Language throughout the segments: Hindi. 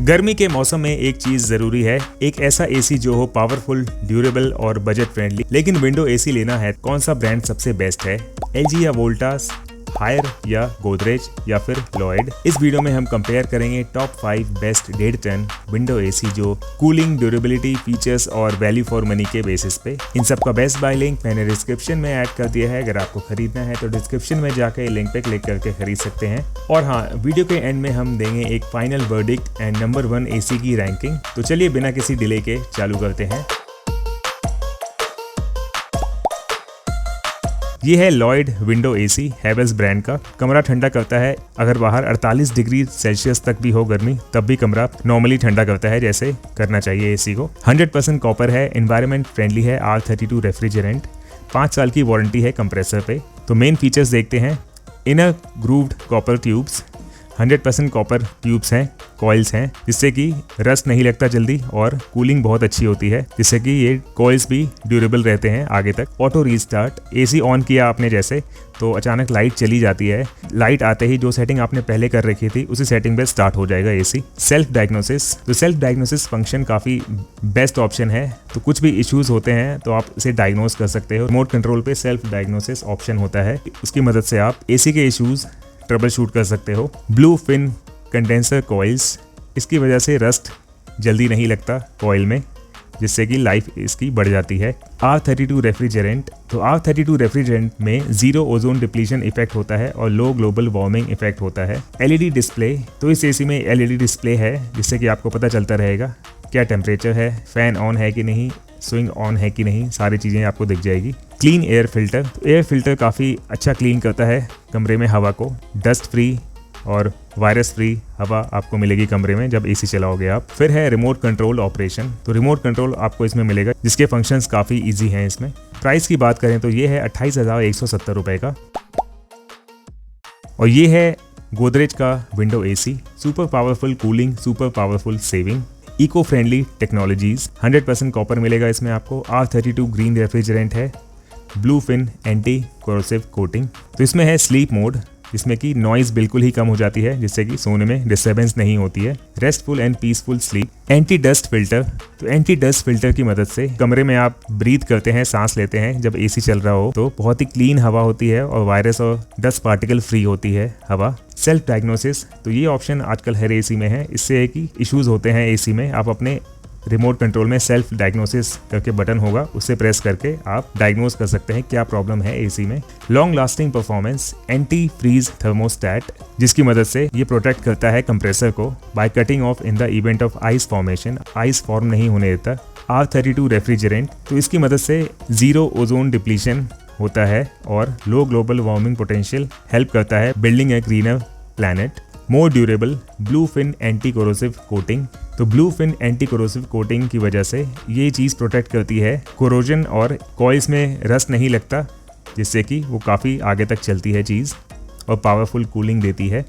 गर्मी के मौसम में एक चीज जरूरी है, एक ऐसा एसी जो हो पावरफुल, ड्यूरेबल और बजट फ्रेंडली। लेकिन विंडो एसी लेना है, कौन सा ब्रांड सबसे बेस्ट है? एलजी या वोल्टास, हायर या गोदरेज या फिर लॉयड? इस वीडियो में हम कंपेयर करेंगे top 5 best 1.5 ton window AC जो कूलिंग, ड्यूरेबिलिटी, फीचर्स और वैल्यू फॉर मनी के बेसिस पे। इन सब का बेस्ट बाय लिंक मैंने डिस्क्रिप्शन में ऐड कर दिया है। अगर आपको खरीदना है तो डिस्क्रिप्शन में जाकर लिंक पे क्लिक करके खरीद सकते हैं। और हाँ, वीडियो के एंड में हम देंगे एक final verdict and number 1 AC की रैंकिंग। तो चलिए बिना किसी डिले के चालू करते हैं। ये है Lloyd window AC, Havells brand का। कमरा ठंडा करता है, अगर बाहर 48 डिग्री सेल्सियस तक भी हो गर्मी तब भी कमरा नॉर्मली ठंडा करता है, जैसे करना चाहिए एसी को। 100% कॉपर है, एनवायरनमेंट फ्रेंडली है, R32 रेफ्रिजरेंट, 5 साल की वारंटी है कंप्रेसर पे। तो मेन फीचर्स देखते हैं। Inner grooved copper tubes, 100% copper tubes हैं, कॉइल्स हैं, जिससे कि रस्ट नहीं लगता जल्दी और कूलिंग बहुत अच्छी होती है, जिससे कि ये कॉइल्स भी ड्यूरेबल रहते हैं आगे तक। ऑटो रीस्टार्ट, एसी ऑन किया आपने जैसे तो अचानक लाइट चली जाती है, लाइट आते ही जो सेटिंग आपने पहले कर रखी थी उसी सेटिंग पे स्टार्ट हो जाएगा एसी। सेल्फ डायग्नोसिस, तो सेल्फ डायग्नोसिस फंक्शन काफ़ी बेस्ट ऑप्शन है। तो कुछ भी इश्यूज होते हैं तो आप इसे डायग्नोस कर सकते हो। रिमोट कंट्रोल पे सेल्फ डायग्नोसिस ऑप्शन होता है, उसकी मदद से आप एसी के इश्यूज ट्रबल शूट कर सकते हो। ब्लू फिन कंडेंसर कॉइल्स, इसकी वजह से रस्ट जल्दी नहीं लगता कॉइल में, जिससे कि लाइफ इसकी बढ़ जाती है। R32 रेफ्रिजरेंट, तो R32 रेफ्रिजरेंट में जीरो ओजोन डिप्लीशन इफेक्ट होता है और लो ग्लोबल वार्मिंग इफेक्ट होता है। LED डिस्प्ले, तो इस एसी में LED डिस्प्ले है, जिससे कि आपको पता चलता रहेगा क्या टेम्परेचर है, फैन ऑन है कि नहीं, स्विंग ऑन है कि नहीं, सारी चीज़ें आपको दिख जाएगी। क्लीन एयर फिल्टर, तो एयर फिल्टर काफ़ी अच्छा क्लीन करता है कमरे में हवा को। डस्ट फ्री और वायरस फ्री हवा आपको मिलेगी कमरे में जब एसी चलाओगे आप। फिर है रिमोट कंट्रोल ऑपरेशन, तो रिमोट कंट्रोल आपको इसमें मिलेगा, जिसके फंक्शंस काफ़ी इजी हैं इसमें। प्राइस की बात करें तो ये है 28,170 रुपये का। और ये है गोदरेज का window AC, super powerful cooling, super powerful saving, eco friendly technologies, 100% copper मिलेगा इसमें आपको। R32 ग्रीन रेफ्रिजरेंट है, blue fin anti corrosive coating. तो इसमें है स्लीप मोड, जिसमें कि नॉइज बिल्कुल ही कम हो जाती है, जिससे कि सोने में डिस्टर्बेंस नहीं होती है। Restful and peaceful sleep. Anti dust filter, तो एंटी डस्ट फिल्टर की मदद से कमरे में आप ब्रीथ करते हैं, सांस लेते हैं जब एसी चल रहा हो, तो बहुत ही क्लीन हवा होती है और वायरस और डस्ट पार्टिकल फ्री होती है हवा। सेल्फ डायग्नोसिस, तो ये ऑप्शन आजकल हर एसी में है। इससे एक ही इश्यूज होते हैं एसी में, आप अपने रिमोट कंट्रोल में सेल्फ डायग्नोसिस करके बटन होगा, उससे प्रेस करके आप डायग्नोस कर सकते हैं क्या प्रॉब्लम है एसी में। Long lasting performance, anti freeze thermostat, जिसकी मदद से ये प्रोटेक्ट करता है कंप्रेसर को by cutting off in the event of ice formation, ice form नहीं होने देता। R32 रेफ्रिजरेंट, तो इसकी मदद से जीरो ओजोन डिप्लीशन होता है और low global warming potential help करता है building a greener planet. More durable, blue fin anti corrosive coating, तो blue fin anti corrosive coating की वजह से ये चीज़ प्रोटेक्ट करती है कोरोजन और कॉइल्स में रस्ट नहीं लगता, जिससे कि वो काफ़ी आगे तक चलती है चीज़ और पावरफुल कूलिंग देती है।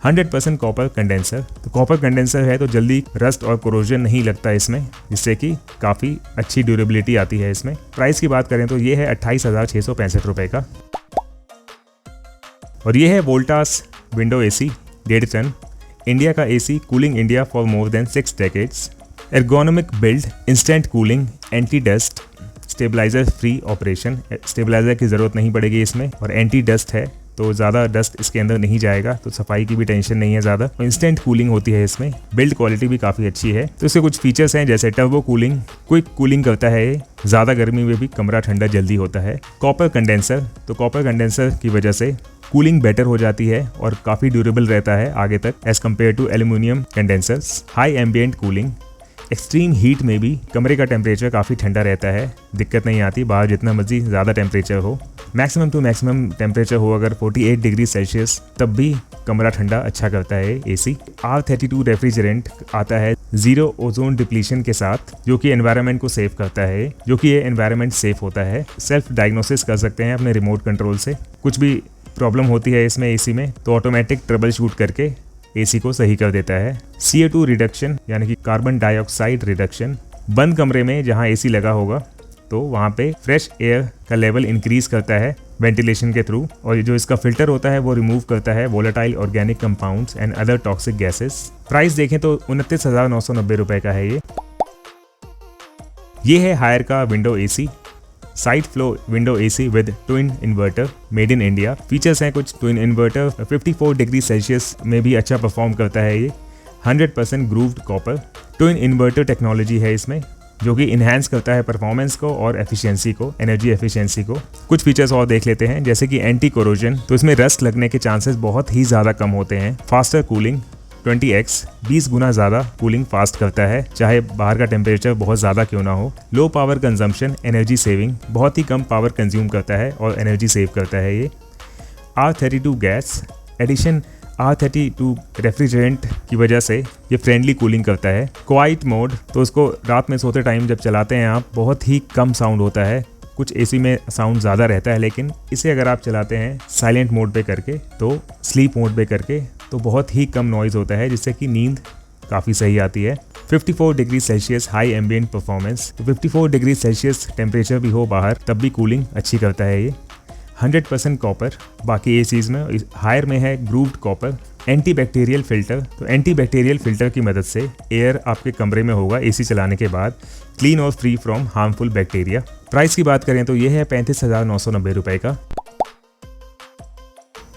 100% कॉपर कंडेंसर, तो कॉपर कंडेंसर है तो जल्दी रस्ट और कोरोजन नहीं लगता इसमें, जिससे कि काफ़ी अच्छी ड्यूरेबिलिटी आती है इसमें। प्राइस की बात करें तो ये है 28,665 रुपये का। और ये है Voltas window AC, 1.5 ton, India का AC, cooling India for more than 6 decades. Ergonomic build, instant cooling, anti dust, stabiliser free operation, stabiliser की ज़रूरत नहीं पड़ेगी इसमें, और एंटी डस्ट है तो ज़्यादा डस्ट इसके अंदर नहीं जाएगा, तो सफाई की भी टेंशन नहीं है ज़्यादा। इंस्टेंट कूलिंग होती है इसमें, बिल्ड क्वालिटी भी काफ़ी अच्छी है। तो इसके कुछ फीचर्स हैं जैसे टर्बो कूलिंग, क्विक कूलिंग करता है ये, ज़्यादा गर्मी में भी कमरा ठंडा जल्दी होता है। कॉपर कंडेंसर, तो कॉपर कंडेंसर की वजह से कूलिंग बेटर हो जाती है और काफ़ी ड्यूरेबल रहता है आगे तक as compare to aluminium condensers. High ambient cooling, extreme heat में भी कमरे का टेम्परेचर काफ़ी ठंडा रहता है, दिक्कत नहीं आती, बाहर जितना मर्जी ज़्यादा टेम्परेचर हो, मैक्सिमम टू मैक्सिमम टेम्परेचर हो अगर 48 डिग्री सेल्सियस, तब भी कमरा ठंडा अच्छा करता है एसी। R32 रेफ्रिजरेंट आता है जीरो ओजोन डिप्लीशन के साथ, जो कि एनवायरनमेंट को सेव करता है, जो कि ये एनवायरनमेंट सेफ होता है। सेल्फ डायग्नोसिस कर सकते हैं अपने रिमोट कंट्रोल से, कुछ भी प्रॉब्लम होती है इसमें एसी में तो ऑटोमेटिक ट्रबल शूट करके एसी को सही कर देता है। CO2 रिडक्शन यानी कि कार्बन डाइऑक्साइड रिडक्शन, बंद कमरे में जहां एसी लगा होगा तो वहां पे फ्रेश एयर का लेवल इंक्रीज करता है वेंटिलेशन के थ्रू, और ये जो इसका फिल्टर होता है वो रिमूव करता है volatile organic compounds and other toxic gases. Price देखें तो 29,990 रुपए का है ये है हायर का window AC, side flow window AC with twin inverter, made in India. Features हैं कुछ, ट्विन इन्वर्टर, 54 डिग्री सेल्सियस में भी अच्छा परफॉर्म करता है ये, 100% grooved copper, twin inverter technology है इसमें, जो कि इन्हांस करता है परफॉर्मेंस को और एफिशिएंसी को, एनर्जी एफिशिएंसी को। कुछ फीचर्स और देख लेते हैं, जैसे कि एंटी कोरोजन, तो इसमें रस्ट लगने के चांसेस बहुत ही ज़्यादा कम होते हैं। फास्टर कूलिंग 20x, 20 गुना ज़्यादा कूलिंग फास्ट करता है, चाहे बाहर का टेम्परेचर बहुत ज़्यादा क्यों ना हो। Low power consumption, energy saving, बहुत ही कम पावर कंज्यूम करता है और एनर्जी सेव करता है ये। R32 gas addition, R32 refrigerant की वजह से ये फ्रेंडली कूलिंग करता है। क्वाइट मोड, तो उसको रात में सोते टाइम जब चलाते हैं आप, बहुत ही कम साउंड होता है, कुछ एसी में साउंड ज़्यादा रहता है, लेकिन इसे अगर आप चलाते हैं साइलेंट मोड पे करके, तो स्लीप मोड पे करके, तो बहुत ही कम नॉइज़ होता है, जिससे कि नींद काफ़ी सही आती है। 54 degree Celsius high ambient performance, तो 54 डिग्री सेल्सियस टेम्परेचर भी हो बाहर तब भी कूलिंग अच्छी करता है ये। 100% कॉपर, बाकी एसीज में, हायर में है grooved copper. Anti bacterial filter, तो एंटी बैक्टीरियल फिल्टर की मदद से एयर आपके कमरे में होगा एसी चलाने के बाद, क्लीन और free from harmful bacteria. Price की बात करें तो ये है 35,990 रुपए का।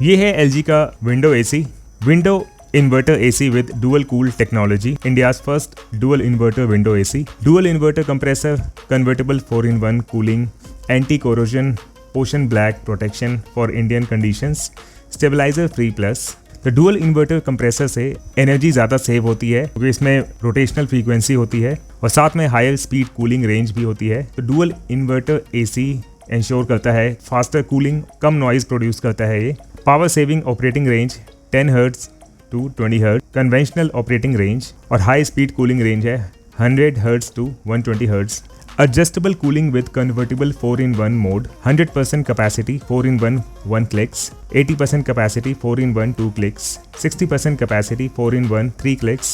ये है LG का window AC, window inverter AC with dual cool technology, India's first dual inverter window AC. Dual inverter compressor, convertible 4-in-1 cooling, anti corrosion, ocean black protection for Indian conditions, stabiliser free plus. तो डुअल इन्वर्टर कंप्रेसर से एनर्जी ज़्यादा सेव होती है, क्योंकि इसमें रोटेशनल फ्रीक्वेंसी होती है और साथ में हायर स्पीड कूलिंग रेंज भी होती है। तो डुअल इन्वर्टर एसी इंश्योर करता है फास्टर कूलिंग, कम नॉइज़ प्रोड्यूस करता है ये। Power saving operating range 10 hertz to 20 hertz, conventional operating range, और हाई स्पीड कूलिंग रेंज है 100 hertz to 120 hertz. Adjustable cooling with convertible 4-in-1 mode, 100% capacity 4-in-1 1 clicks, 80% capacity 4-in-1 2 clicks, 60% capacity 4-in-1 3 clicks,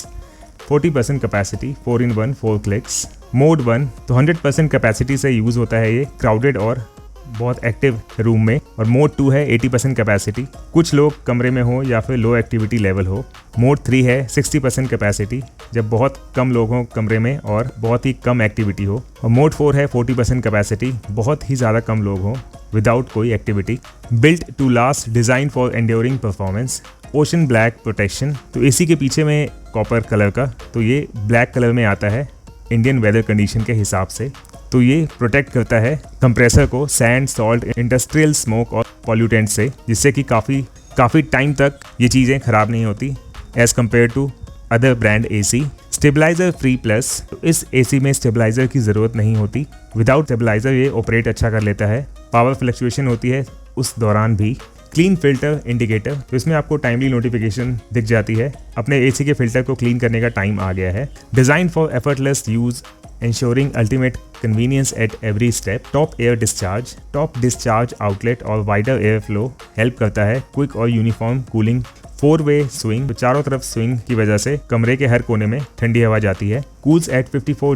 40% capacity 4-in-1 4 clicks। Mode 1, तो 100% capacity से यूज़ होता है ये क्राउडेड और बहुत एक्टिव रूम में, और मोड 2 है 80% कैपेसिटी, कुछ लोग कमरे में हो या फिर लो एक्टिविटी लेवल हो। मोड 3 है 60% कैपेसिटी, जब बहुत कम लोग हों कमरे में और बहुत ही कम एक्टिविटी हो। और मोड 4 है 40% कैपेसिटी, बहुत ही ज़्यादा कम लोग हों विदाउट कोई activity. Built to last, design for enduring performance, ocean black protection, तो एसी के पीछे में कॉपर कलर का, तो ये ब्लैक कलर में आता है इंडियन वेदर कंडीशन के हिसाब से। तो ये प्रोटेक्ट करता है कंप्रेसर को सैंड, सॉल्ट, इंडस्ट्रियल स्मोक और पॉल्यूटेंट से, जिससे कि काफ़ी टाइम तक ये चीज़ें ख़राब नहीं होती as compare to other brand AC. Stabiliser free plus, तो इस एसी में स्टेबलाइजर की ज़रूरत नहीं होती, विदाउट स्टेबलाइजर ये ऑपरेट अच्छा कर लेता है। पावर फ्लक्चुएशन होती है उस दौरान भी। क्लीन फिल्टर इंडिकेटर, तो इसमें आपको टाइमली नोटिफिकेशन दिख जाती है, अपने एसी के फिल्टर को क्लीन करने का टाइम आ गया है। Design for effortless use, ensuring ultimate convenience at every step। Top air discharge, top discharge outlet और वाइडर एयर फ्लो हेल्प करता है। क्विक और यूनिफॉर्म कूलिंग, 4-वे स्विंग, तो चारों तरफ स्विंग की वजह से कमरे के हर कोने में ठंडी हवा जाती है। कूल्स एट 54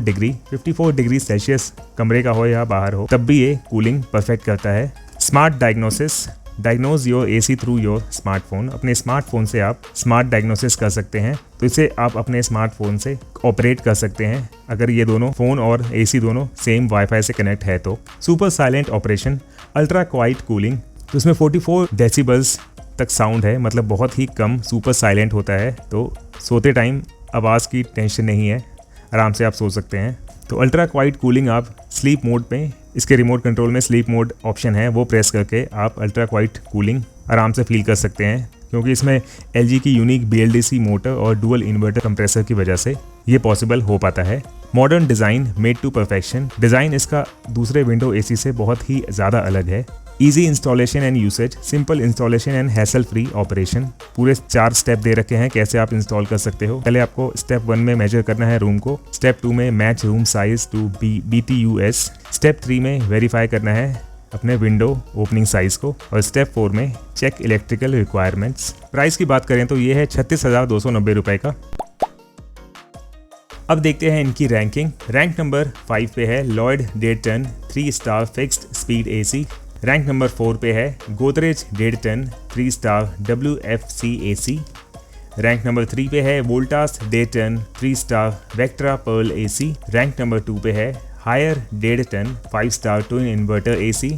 डिग्री सेल्सियस, कमरे का हो या बाहर हो तब भी ये कूलिंग परफेक्ट करता है। Smart diagnosis, diagnose your AC through your smartphone, अपने स्मार्टफोन से आप स्मार्ट डायग्नोसिस कर सकते हैं, तो इसे आप अपने स्मार्टफोन से ऑपरेट कर सकते हैं अगर ये दोनों फ़ोन और एसी दोनों सेम वाईफाई से कनेक्ट है तो। Super silent operation, ultra quite cooling, तो इसमें 44 डेसिबल्स तक साउंड है, मतलब बहुत ही कम सुपर साइलेंट होता है, तो सोते टाइम आवाज़ की टेंशन नहीं है, आराम से आप सो सकते हैं। तो अल्ट्रा क्वाइट कूलिंग आप स्लीप मोड पे, इसके रिमोट कंट्रोल में स्लीप मोड ऑप्शन है, वो प्रेस करके आप अल्ट्रा क्वाइट कूलिंग आराम से फील कर सकते हैं, क्योंकि इसमें LG की यूनिक BLDC मोटर और डुअल इन्वर्टर कंप्रेसर की वजह से ये पॉसिबल हो पाता है। Modern design made to perfection, design इसका दूसरे विंडो एसी से बहुत ही ज़्यादा अलग है। Easy installation and usage, simple installation and hassle free operation, पूरे 4 स्टेप दे रखे हैं कैसे आप इंस्टॉल कर सकते हो। पहले आपको स्टेप 1 में मेजर करना है रूम को, स्टेप 2 में match room size to BTUS, step 3 में वेरीफाई करना है अपने विंडो ओपनिंग साइज को, और स्टेप 4 में चेक इलेक्ट्रिकल रिक्वायरमेंट्स। प्राइस की बात करें तो ये है 36,290 रुपए का। अब देखते हैं इनकी रैंकिंग। रैंक नंबर 5 पे है Lloyd Dayton 3 star fixed speed AC. Rank number 4 पे है Godrej 1.5 ton 3 star WFC AC। Rank number 3 पे है Voltas 1.5 ton 3 star Vectra pearl AC। Rank number 2 पे है Haier 1.5 ton 5 star twin inverter AC।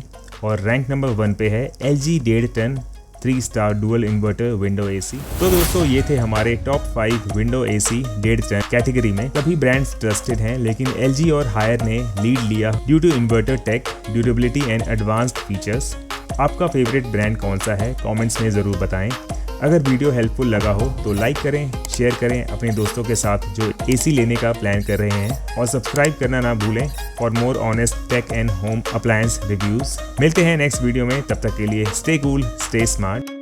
और रैंक नंबर 1 पे है LG 1.5 ton 3 star dual inverter window AC। तो दोस्तों ये थे हमारे top 5 window AC 1.5 ton category में। सभी ब्रांड्स ट्रस्टेड हैं, लेकिन LG और हायर ने लीड लिया due to inverter tech, durability and advanced features. आपका फेवरेट ब्रांड कौन सा है कमेंट्स में ज़रूर बताएं। अगर वीडियो हेल्पफुल लगा हो तो लाइक करें, शेयर करें अपने दोस्तों के साथ जो AC लेने का प्लान कर रहे हैं, और सब्सक्राइब करना ना भूलें for more honest tech and home appliance reviews. मिलते हैं नेक्स्ट वीडियो में, तब तक के लिए स्टे कूल, स्टे स्मार्ट।